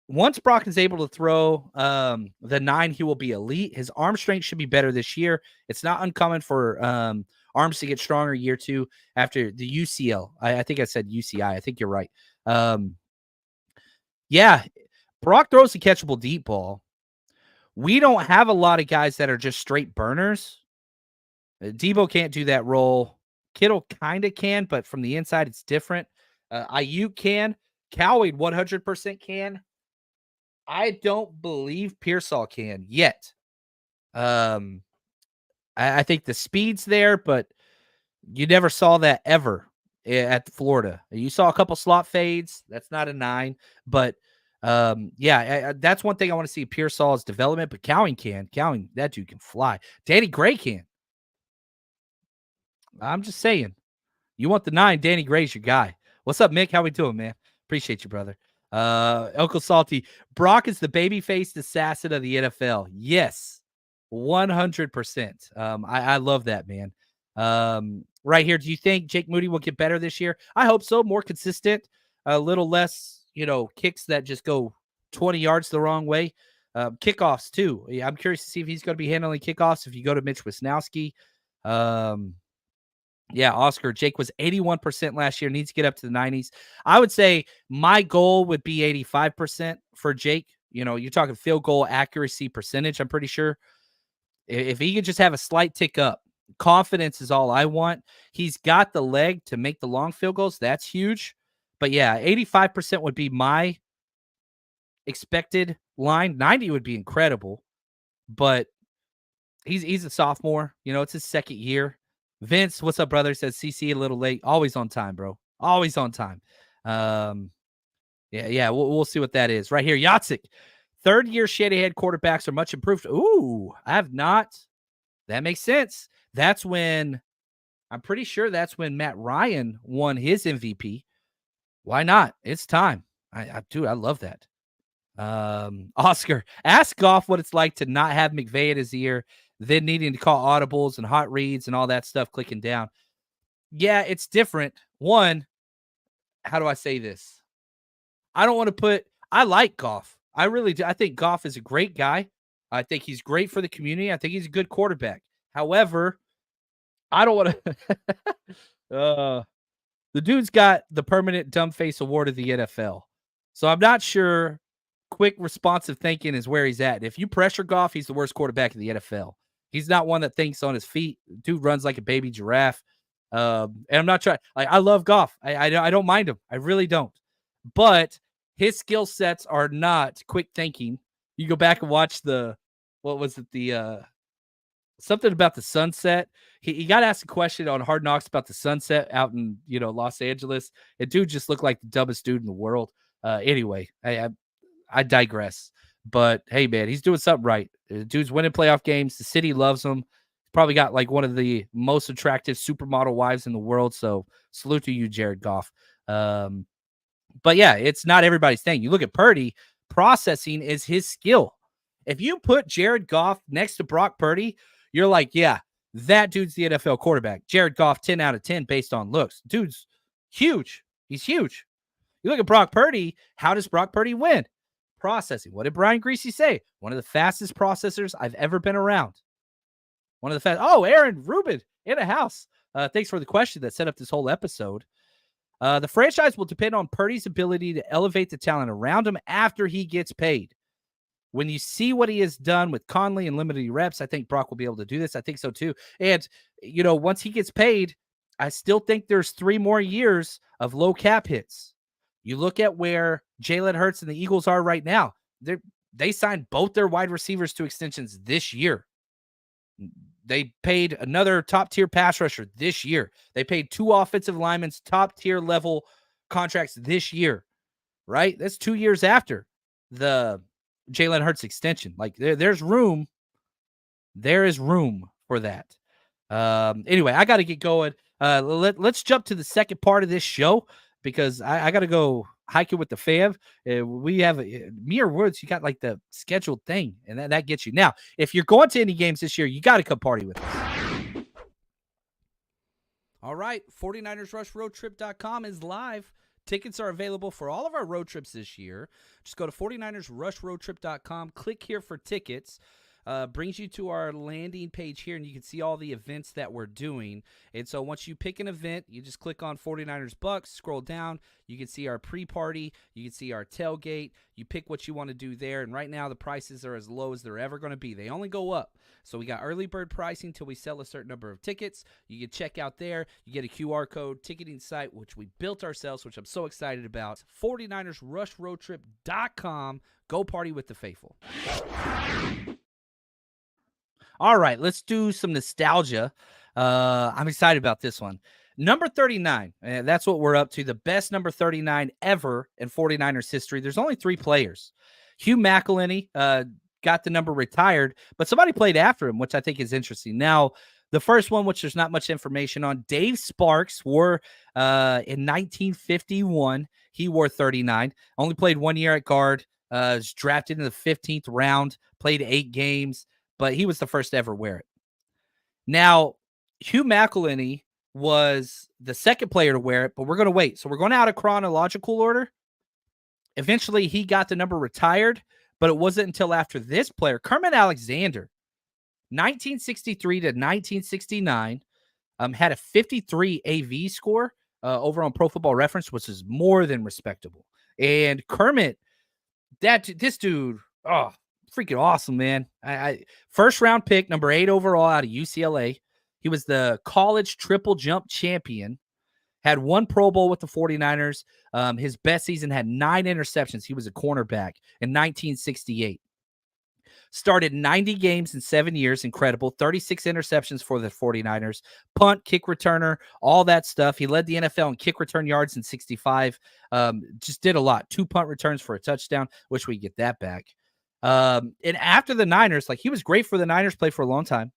Once Brock is able to throw the 9, he will be elite. His arm strength should be better this year. It's not uncommon for arms to get stronger year 2 after the UCL. I think I said UCI. I think you're right. Yeah, Brock throws a catchable deep ball. We don't have a lot of guys that are just straight burners. Debo can't do that role. Kittle kind of can, but from the inside, it's different. Ayuk can. Cowade 100% can. I don't believe Pearsall can yet. I think the speed's there, but you never saw that ever at Florida. You saw a couple slot fades. That's not a 9, but that's one thing I want to see. Pearsall's development, but Cowing can. Cowing, that dude can fly. Danny Gray can. I'm just saying. You want the 9, Danny Gray's your guy. What's up, Mick? How we doing, man? Appreciate you, brother. Uncle Salty, Brock is the baby-faced assassin of the NFL. Yes, 100%. I love that, man. Right here, do you think Jake Moody will get better this year? I hope so. More consistent, a little less, kicks that just go 20 yards the wrong way. Kickoffs, too. Yeah, I'm curious to see if he's going to be handling kickoffs if you go to Mitch Wisnowski. Yeah, Oscar, Jake was 81% last year, needs to get up to the 90s. I would say my goal would be 85% for Jake. You're talking field goal accuracy percentage, I'm pretty sure. If he could just have a slight tick up, confidence is all I want. He's got the leg to make the long field goals. That's huge. But yeah, 85% would be my expected line. 90 would be incredible, but he's a sophomore. You know, it's his second year. Vince, what's up, brother? Says CC a little late. Always on time, bro. Always on time. Yeah, we'll see what that is. Right here, Yatsik. Third-year Shanahan quarterbacks are much improved. Ooh, I have not. That makes sense. I'm pretty sure that's when Matt Ryan won his MVP. Why not? It's time. I love that. Oscar, ask Goff what it's like to not have McVay in his ear, then needing to call audibles and hot reads and all that stuff clicking down. Yeah, it's different. One, how do I say this? I like Goff. I really do. I think Goff is a great guy. I think he's great for the community. I think he's a good quarterback. However, I don't want to. The dude's got the permanent dumb face award of the NFL. So I'm not sure quick responsive thinking is where he's at. If you pressure Goff, he's the worst quarterback in the NFL. He's not one that thinks on his feet. Dude runs like a baby giraffe. And I'm not trying. I love Goff. I don't mind him. I really don't. But his skill sets are not quick thinking. You go back and watch something about the sunset. He got asked a question on Hard Knocks about the sunset out in Los Angeles. And dude just looked like the dumbest dude in the world. Anyway, I digress. But hey, man, he's doing something right. The dude's winning playoff games. The city loves him. He's probably got like one of the most attractive supermodel wives in the world. So salute to you, Jared Goff. But yeah, it's not everybody's thing. You look at Purdy, processing is his skill. If you put Jared Goff next to Brock Purdy, you're like, yeah, that dude's the NFL quarterback. Jared Goff, 10 out of 10 based on looks. Dude's huge. He's huge. You look at Brock Purdy. How does Brock Purdy win? Processing. What did Brian Greasy say? One of the fastest processors I've ever been around. One of the fast. Oh, Aaron Rubin in a house. Thanks for the question that set up this whole episode. The franchise will depend on Purdy's ability to elevate the talent around him after he gets paid. When you see what he has done with Conley and limited reps, I think Brock will be able to do this. I think so too. And, once he gets paid, I still think there's 3 more years of low cap hits. You look at where Jalen Hurts and the Eagles are right now. They signed both their wide receivers to extensions this year. They paid another top-tier pass rusher this year. They paid 2 offensive linemen top-tier level contracts this year, right? That's 2 years after the Jalen Hurts extension. Like, there's room. There is room for that. Anyway, I got to get going. Let's jump to the second part of this show because I got to go hiking with the fam. We have Mere Woods. You got like the scheduled thing, and that gets you. Now, if you're going to any games this year, you got to come party with us. All right, 49ersRushRoadTrip.com is live. Tickets are available for all of our road trips this year. Just go to 49ersRushRoadTrip.com. Click here for tickets. Brings you to our landing page here, and you can see all the events that we're doing. And so once you pick an event, you just click on 49ers Bucks, scroll down. You can see our pre-party. You can see our tailgate. You pick what you want to do there. And right now, the prices are as low as they're ever going to be. They only go up. So we got early bird pricing till we sell a certain number of tickets. You can check out there. You get a QR code ticketing site, which we built ourselves, which I'm so excited about. 49ersRushRoadTrip.com. Go party with the faithful. All right, let's do some nostalgia. I'm excited about this one. Number 39, that's what we're up to. The best number 39 ever in 49ers history. There's only 3 players. Hugh McElhenny got the number retired, but somebody played after him, which I think is interesting. Now, the first one, which there's not much information on, Dave Sparks wore in 1951. He wore 39. Only played 1 year at guard. Was drafted in the 15th round. Played 8 games. But he was the first to ever wear it. Now, Hugh McElhenny was the second player to wear it, but we're going to wait. So we're going out of chronological order. Eventually, he got the number retired, but it wasn't until after this player, Kermit Alexander, 1963 to 1969, had a 53 AV score over on Pro Football Reference, which is more than respectable. And Kermit, this dude, freaking awesome, man. First round pick, number 8 overall out of UCLA. He was the college triple jump champion. had 1 Pro Bowl with the 49ers. His best season had 9 interceptions. He was a cornerback in 1968. Started 90 games in 7 years. Incredible. 36 interceptions for the 49ers. Punt, kick returner, all that stuff. He led the NFL in kick return yards in 65. Just did a lot. 2 punt returns for a touchdown. Wish we could get that back. And after the Niners, like, he was great for the Niners, played for a long time.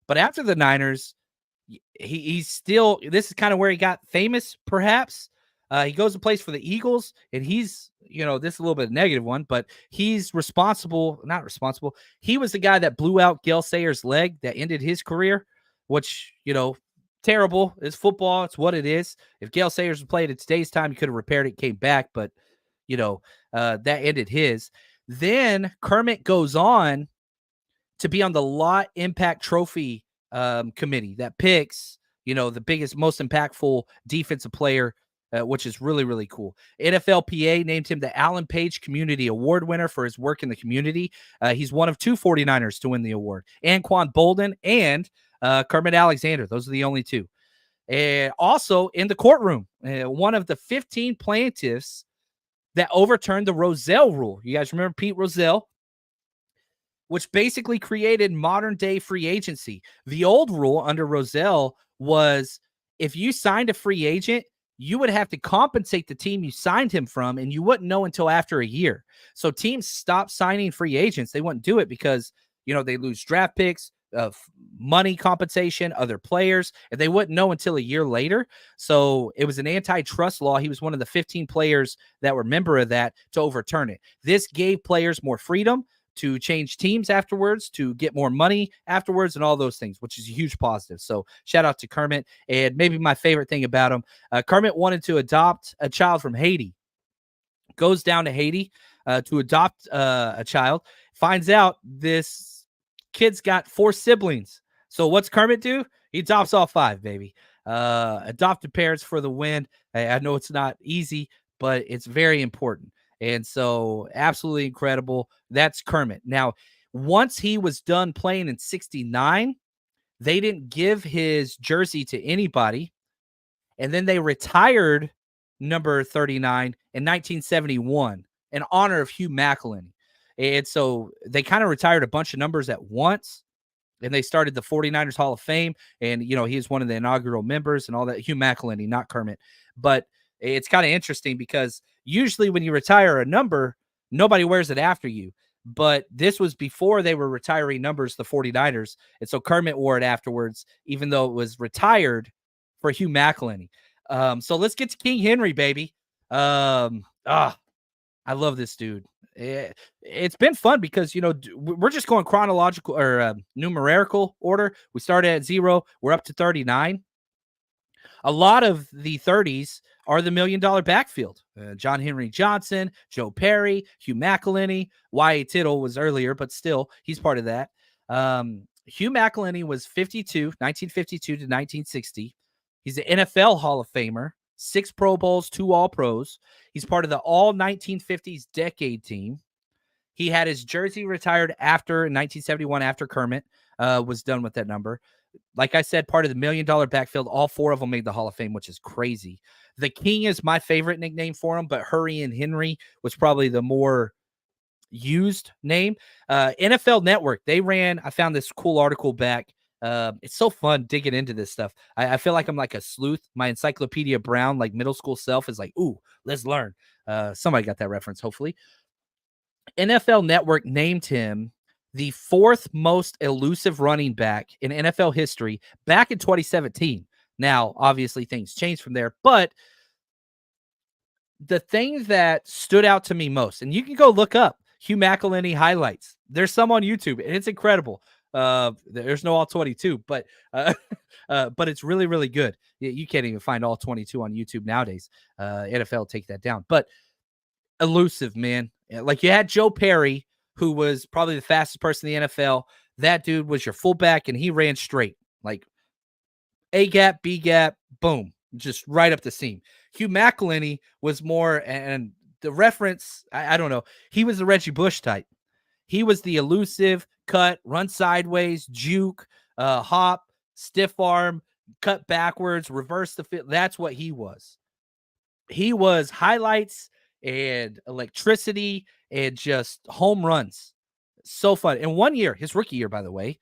But after the Niners, he's still, this is kind of where he got famous, perhaps. He goes and plays for the Eagles, and he's, this is a little bit of a negative one, but he's not responsible. He was the guy that blew out Gale Sayers' leg that ended his career, which, terrible. It's football. It's what it is. If Gale Sayers played at today's time, he could have repaired it, came back, but, that ended his. Then Kermit goes on to be on the Lot Impact Trophy committee that picks, the biggest, most impactful defensive player, which is really, really cool. NFLPA named him the Alan Page Community Award winner for his work in the community. He's one of 2 49ers to win the award. Anquan Bolden and Kermit Alexander. Those are the only 2. And also in the courtroom, one of the 15 plaintiffs that overturned the Rozelle rule. You guys remember Pete Rozelle? Which basically created modern day free agency. The old rule under Rozelle was if you signed a free agent, you would have to compensate the team you signed him from, and you wouldn't know until after a year. So teams stopped signing free agents. They wouldn't do it because, they lose draft picks, money compensation, other players, and they wouldn't know until a year later. So it was an antitrust law. He was one of the 15 players that were member of that to overturn it. This gave players more freedom to change teams afterwards, to get more money afterwards, and all those things, which is a huge positive. So shout out to Kermit. And maybe my favorite thing about him, Kermit wanted to adopt a child from Haiti, goes down to Haiti to adopt a child, finds out this kid's got 4 siblings. So what's Kermit do? He adopts all 5, baby. Adopted parents for the win. I know it's not easy, but it's very important. And so absolutely incredible. That's Kermit. Now, once he was done playing in 69, they didn't give his jersey to anybody. And then they retired number 39 in 1971 in honor of Hugh McElhenny. And so they kind of retired a bunch of numbers at once. And they started the 49ers Hall of Fame. And, he's one of the inaugural members and all that. Hugh McElhenny, not Kermit. But it's kind of interesting because usually when you retire a number, nobody wears it after you. But this was before they were retiring numbers, the 49ers. And so Kermit wore it afterwards, even though it was retired for Hugh McElhenny. So let's get to King Henry, baby. I love this dude. It's been fun because, we're just going chronological or numerical order. We started at 0. We're up to 39. A lot of the 30s are the $1 million backfield. John Henry Johnson, Joe Perry, Hugh McElhenny, Y.A. Tittle was earlier, but still, he's part of that. Hugh McElhenny was 1952 to 1960. He's an NFL Hall of Famer, 6 Pro Bowls, 2 All-Pros. He's part of the all-1950s decade team. He had his jersey retired in 1971 after Kermit was done with that number. Like I said, part of the $1 million backfield, all 4 of them made the Hall of Fame, which is crazy. The King is my favorite nickname for him, but Hurricane Henry was probably the more used name. NFL Network, I found this cool article back. It's so fun digging into this stuff. I feel like I'm like a sleuth. My Encyclopedia Brown, like middle school self, is like, ooh, let's learn. Somebody got that reference, hopefully. NFL Network named him the 4th most elusive running back in NFL history back in 2017. Now, obviously, things changed from there, but the thing that stood out to me most, and you can go look up Hugh McElhenny highlights. There's some on YouTube, and it's incredible. There's no all 22, but it's really, really good. You can't even find all 22 on YouTube nowadays. NFL take that down, but elusive, man. Like, you had Joe Perry, who was probably the fastest person in the NFL. That dude was your fullback, and he ran straight. Like, A gap, B gap, boom, just right up the seam. Hugh McElhenny was more, and the reference, I don't know, he was the Reggie Bush type. He was the elusive, cut, run sideways, juke, hop, stiff arm, cut backwards, reverse the fit. That's what he was. He was highlights and electricity and just home runs. So fun. In 1 year, his rookie year, by the way,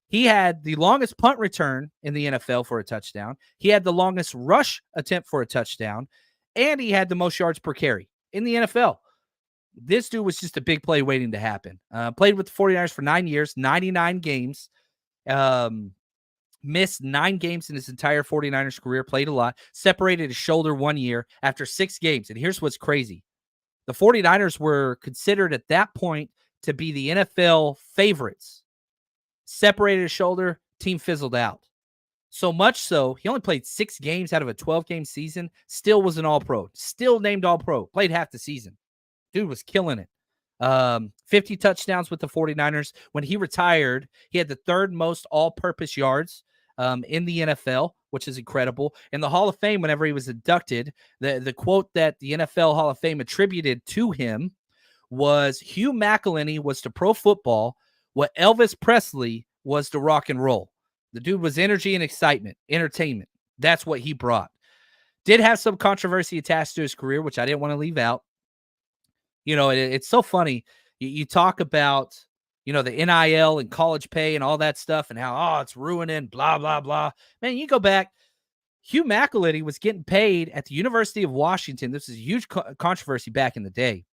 he had the longest punt return in the NFL for a touchdown. He had the longest rush attempt for a touchdown, and he had the most yards per carry in the NFL. This dude was just a big play waiting to happen. Played with the 49ers for 9 years, 99 games. Missed 9 games in his entire 49ers career, played a lot, separated his shoulder 1 year after 6 games. And here's what's crazy. The 49ers were considered at that point to be the NFL favorites. Separated his shoulder, team fizzled out. So much so, he only played 6 games out of a 12-game season, still was an all-pro, still named all-pro, played half the season. Dude was killing it. 50 touchdowns with the 49ers. When he retired, he had the 3rd most all-purpose yards in the NFL, which is incredible. In the Hall of Fame, whenever he was inducted, the quote that the NFL Hall of Fame attributed to him was, Hugh McElhenny was to pro football what Elvis Presley was to rock and roll. The dude was energy and excitement, entertainment. That's what he brought. Did have some controversy attached to his career, which I didn't want to leave out. You know, it's so funny. You talk about, you know, the NIL and college pay and all that stuff and how, it's ruining, blah, blah, blah. Man, you go back. Hugh McElhenny was getting paid at the University of Washington. This is a huge controversy back in the day.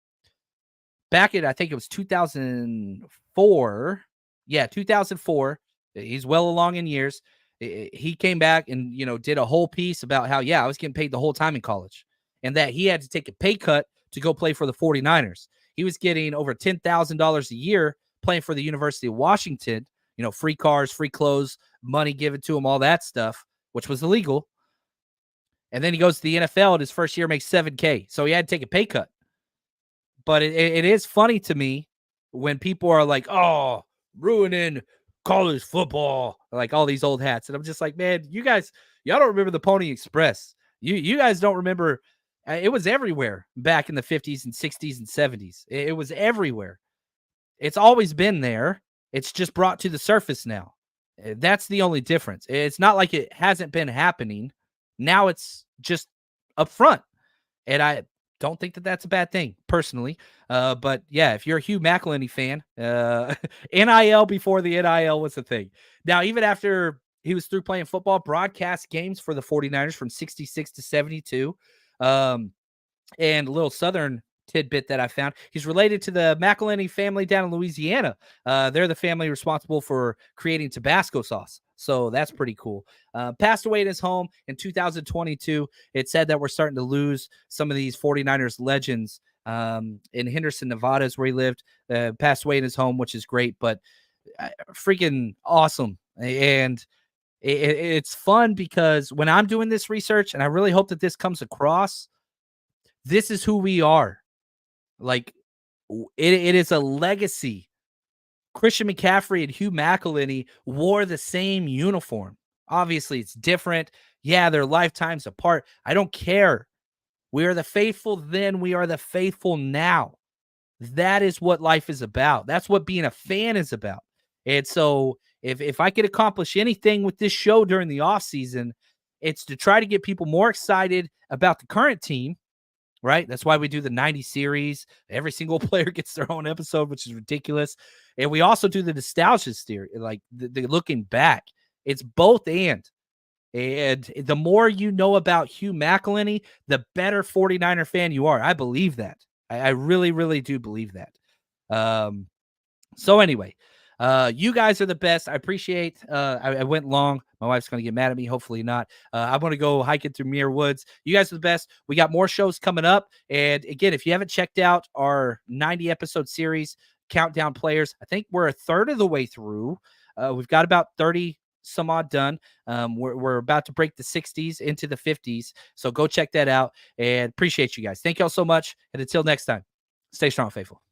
Back in, I think it was 2004. Yeah, 2004. He's well along in years. He came back and, you know, did a whole piece about how, I was getting paid the whole time in college and that he had to take a pay cut to go play for the 49ers. He was getting over $10,000 a year playing for the University of Washington, you know, free cars, free clothes, money given to him, all that stuff, which was illegal. And then he goes to the NFL and his first year makes $7K. So he had to take a pay cut. But it is funny to me when people are like, ruining college football, like all these old hats. And I'm just like, man, y'all don't remember the Pony Express. You guys don't remember. It was everywhere back in the 50s and 60s and 70s. It was everywhere. It's always been there. It's just brought to the surface now. That's the only difference. It's not like it hasn't been happening. Now it's just up front. And I don't think that that's a bad thing, personally. But yeah, if you're a Hugh McElhenny fan, NIL before the NIL was a thing. Now, even after he was through playing football, broadcast games for the 49ers from 66 to 72. And a little Southern tidbit that I found. He's related to the McElhenny family down in Louisiana. They're the family responsible for creating Tabasco sauce. So that's pretty cool. Passed away in his home in 2022. It said that we're starting to lose some of these 49ers legends. In Henderson, Nevada is where he lived. Passed away in his home, which is great, but freaking awesome. And it's fun because when I'm doing this research, and I really hope that this comes across, this is who we are. Like, it is a legacy. Christian McCaffrey and Hugh McElhenny wore the same uniform. Obviously, it's different. Yeah, they're lifetimes apart. I don't care. We are the faithful then. We are the faithful now. That is what life is about. That's what being a fan is about. And so if I could accomplish anything with this show during the offseason, it's to try to get people more excited about the current team, right? That's why we do the 90 series. Every single player gets their own episode, which is ridiculous. And we also do the nostalgia theory, like the looking back. It's both and. And the more you know about Hugh McElhenny, the better 49er fan you are. I believe that. I really, really do believe that. So anyway, you guys are the best. I appreciate, I went long. My wife's going to get mad at me. Hopefully not. I'm going to go hiking through Muir Woods. You guys are the best. We got more shows coming up. And again, if you haven't checked out our 90 episode series, Countdown Players, I think we're a third of the way through. We've got about 30 some odd done. We're about to break the 60s into the 50s. So go check that out and appreciate you guys. Thank you all so much. And until next time, stay strong, faithful.